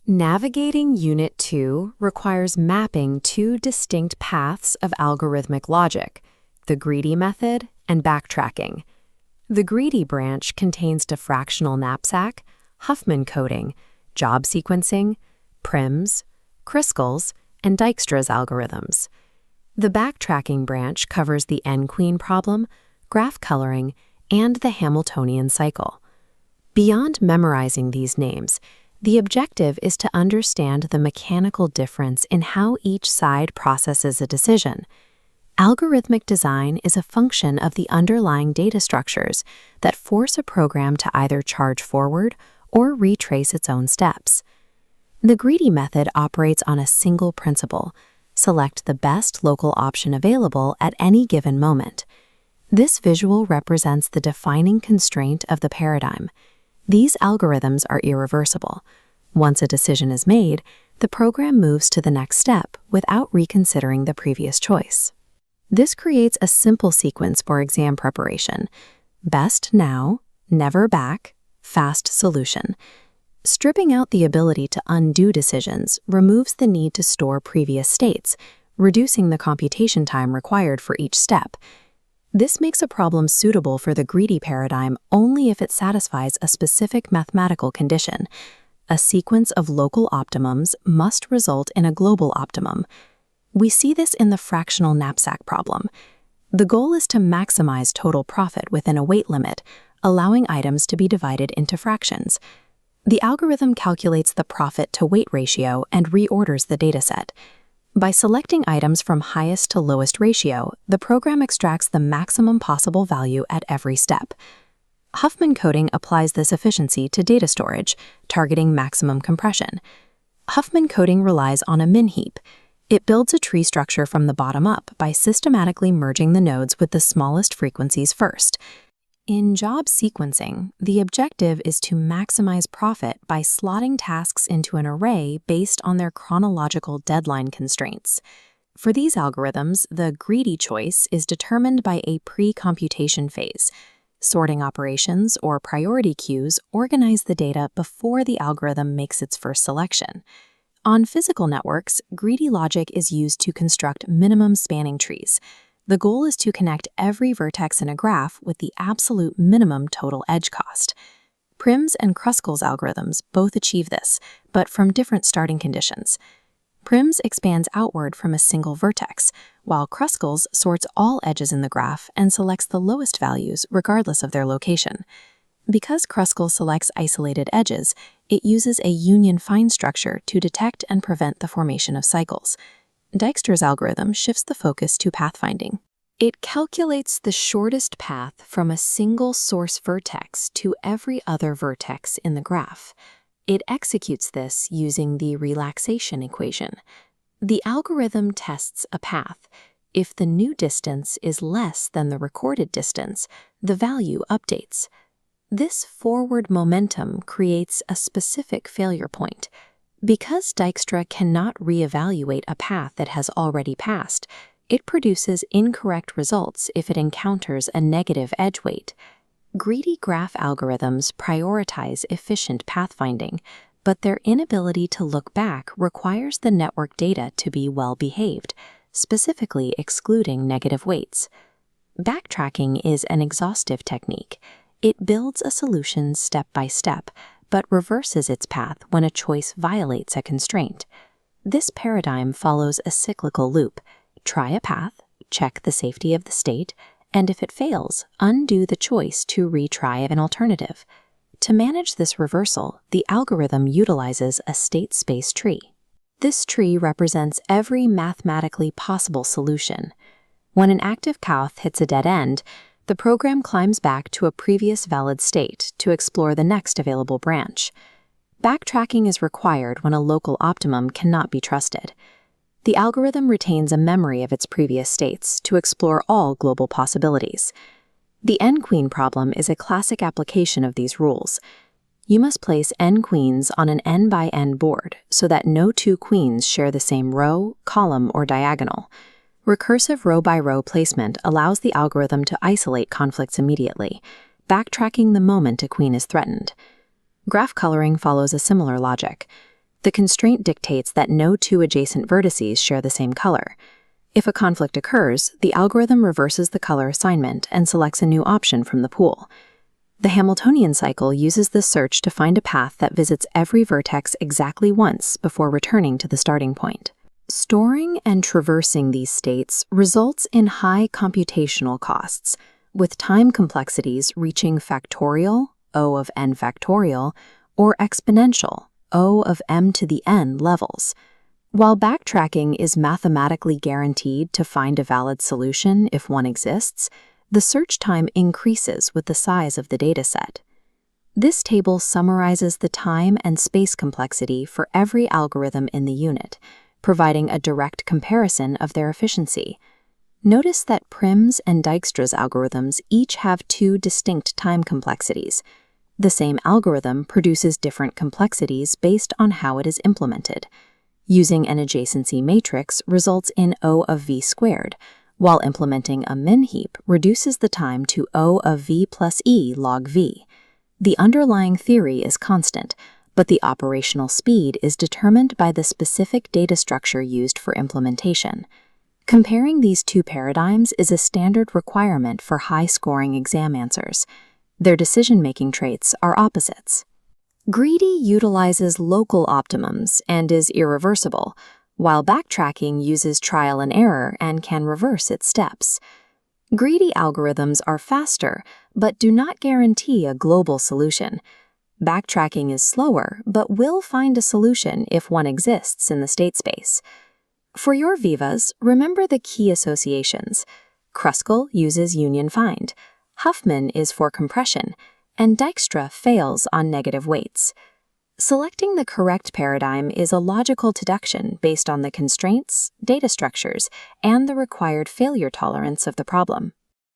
Navigating Unit 2 requires mapping two distinct paths of algorithmic logic, the greedy method and backtracking. The greedy branch contains diffractional knapsack, Huffman coding, job sequencing, prims, Kruskal's, and Dijkstra's algorithms. The backtracking branch covers the n-queen problem, graph coloring, and the Hamiltonian cycle. Beyond memorizing these names, the objective is to understand the mechanical difference in how each side processes a decision. Algorithmic design is a function of the underlying data structures that force a program to either charge forward or retrace its own steps. The greedy method operates on a single principle: select the best local option available at any given moment. This visual represents the defining constraint of the paradigm. These algorithms are irreversible. Once a decision is made, the program moves to the next step without reconsidering the previous choice. This creates a simple sequence for exam preparation: best now, never back, fast solution. Stripping out the ability to undo decisions removes the need to store previous states, reducing the computation time required for each step. This makes a problem suitable for the greedy paradigm only if it satisfies a specific mathematical condition. A sequence of local optimums must result in a global optimum. We see this in the fractional knapsack problem. The goal is to maximize total profit within a weight limit, allowing items to be divided into fractions. The algorithm calculates the profit-to-weight ratio and reorders the dataset. By selecting items from highest to lowest ratio, the program extracts the maximum possible value at every step. Huffman coding applies this efficiency to data storage, targeting maximum compression. Huffman coding relies on a min-heap. It builds a tree structure from the bottom up by systematically merging the nodes with the smallest frequencies first. In job sequencing, the objective is to maximize profit by slotting tasks into an array based on their chronological deadline constraints. For these algorithms, the greedy choice is determined by a pre-computation phase. Sorting operations or priority queues organize the data before the algorithm makes its first selection. On physical networks, greedy logic is used to construct minimum spanning trees. The goal is to connect every vertex in a graph with the absolute minimum total edge cost. Prims and Kruskal's algorithms both achieve this, but from different starting conditions. Prims expands outward from a single vertex, while Kruskal's sorts all edges in the graph and selects the lowest values regardless of their location. Because Kruskal selects isolated edges, it uses a union find structure to detect and prevent the formation of cycles. Dijkstra's algorithm shifts the focus to pathfinding. It calculates the shortest path from a single source vertex to every other vertex in the graph. It executes this using the relaxation equation. The algorithm tests a path. If the new distance is less than the recorded distance, the value updates. This forward momentum creates a specific failure point. Because Dijkstra cannot reevaluate a path that has already passed, it produces incorrect results if it encounters a negative edge weight. Greedy graph algorithms prioritize efficient pathfinding, but their inability to look back requires the network data to be well-behaved, specifically excluding negative weights. Backtracking is an exhaustive technique. It builds a solution step by step, but reverses its path when a choice violates a constraint. This paradigm follows a cyclical loop. Try a path, check the safety of the state, and if it fails, undo the choice to retry an alternative. To manage this reversal, the algorithm utilizes a state space tree. This tree represents every mathematically possible solution. When an active cath hits a dead end, the program climbs back to a previous valid state to explore the next available branch. Backtracking is required when a local optimum cannot be trusted. The algorithm retains a memory of its previous states to explore all global possibilities. The n-queen problem is a classic application of these rules. You must place n queens on an n by n board so that no two queens share the same row, column, or diagonal. Recursive row-by-row placement allows the algorithm to isolate conflicts immediately, backtracking the moment a queen is threatened. Graph coloring follows a similar logic. The constraint dictates that no two adjacent vertices share the same color. If a conflict occurs, the algorithm reverses the color assignment and selects a new option from the pool. The Hamiltonian cycle uses this search to find a path that visits every vertex exactly once before returning to the starting point. Storing and traversing these states results in high computational costs, with time complexities reaching factorial, O of n factorial, or exponential, O of m to the n levels. While backtracking is mathematically guaranteed to find a valid solution if one exists, the search time increases with the size of the dataset. This table summarizes the time and space complexity for every algorithm in the unit, providing a direct comparison of their efficiency. Notice that Prim's and Dijkstra's algorithms each have two distinct time complexities. The same algorithm produces different complexities based on how it is implemented. Using an adjacency matrix results in O of v squared, while implementing a min heap reduces the time to O of v plus e log v. The underlying theory is constant, but the operational speed is determined by the specific data structure used for implementation. Comparing these two paradigms is a standard requirement for high-scoring exam answers. Their decision-making traits are opposites. Greedy utilizes local optimums and is irreversible, while backtracking uses trial and error and can reverse its steps. Greedy algorithms are faster, but do not guarantee a global solution. Backtracking is slower, but will find a solution if one exists in the state space. For your vivas, remember the key associations. Kruskal uses union find, Huffman is for compression, and Dijkstra fails on negative weights. Selecting the correct paradigm is a logical deduction based on the constraints, data structures, and the required failure tolerance of the problem.